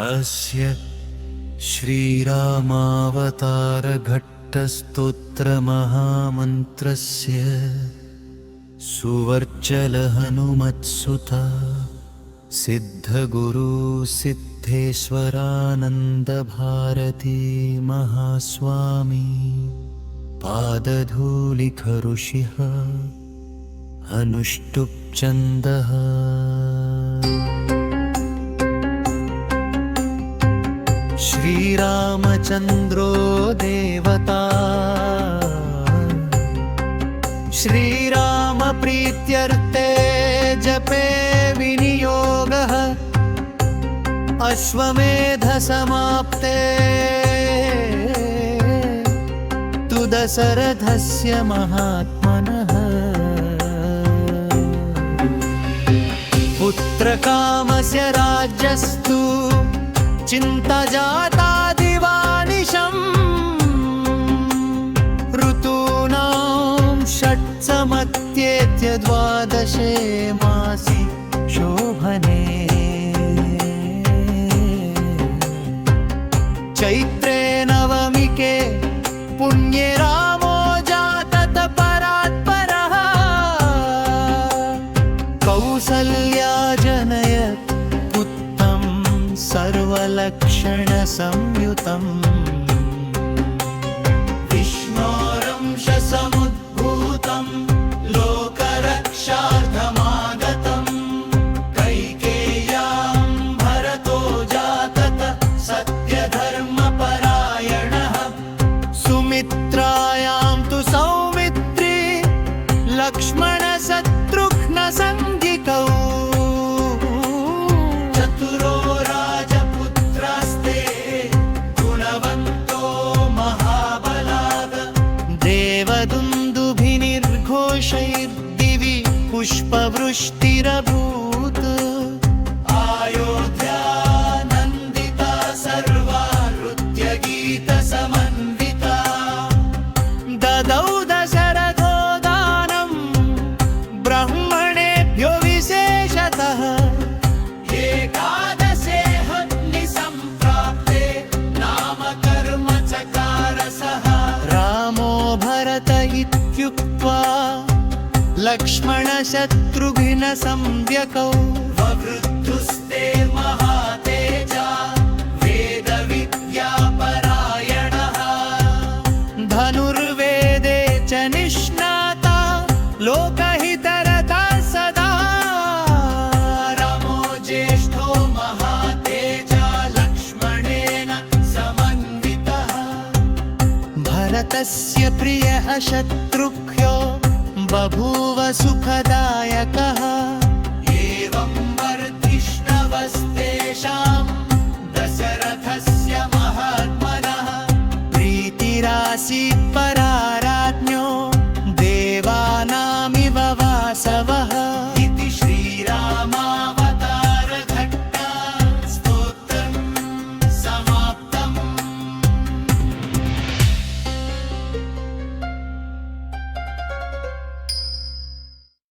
अस्य श्रीरामावतारघट्टस्तोत्रमहामन्त्रस्य सुवर्चलहनुमत्सुता सिद्धगुरुसिद्धेश्वरानन्दभारती महास्वामी पादधूलिखरुषिः अनुष्टुप्छन्दः। श्रीरामचन्द्रो देवता श्रीरामप्रीत्यर्थे जपे विनियोगः अश्वमेधसमाप्ते तु दशरथस्य महात्मनः। पुत्रकामस्य राज्यस्तु चिन्ता जाता दिवानिशम् ऋतूनां षट्समत्येत्य द्वादशे मासि शोभने चैत्रे नवमिके पुण्ये रामो जातत परात्परः कौसल्या जनयत् पुत्रं सर्वलक्षणसंयुतम् विष्णोरंशसमुद्भूतं लोकरक्षार्थमागतं कैकेय्यां भरतो जातत सत्यधर्मपरायणः सुमित्रायां तु सौमित्री लक्ष्मणशत्रुघ्नसंज्ञिकौ चतुरो राजपुत्रास्ते गुणवन्तो महाबलाः देवदुन्दुभिर्घोषैर्दिवि पुष्पवृष्टिरभूत् अयोध्या नन्दिता सर्वा नृत्यगीतसमन्विता ददौ दशरथो दानं ब्राह्मणेभ्यो विशेषतः एकादशे हव्निसम्प्राप्ते नामकर्म चकारसः रामो भरत इत्युक्त्वा लक्ष्मणशत्रुघ्नसंज्ञकौ ववृद्धुस्ते महातेजा वेदविद्यापरायणः धनुर्वेदे च निष्णाता लोकहितरता सदा रामो ज्येष्ठो महातेजा लक्ष्मणेन समन्वितः भरतस्य प्रियः शत्रुघ्नो बभूव सुखदायकः एवं वर्धिष्णवस्तेषां दशरथस्य महात्मनः प्रीतिरासीत्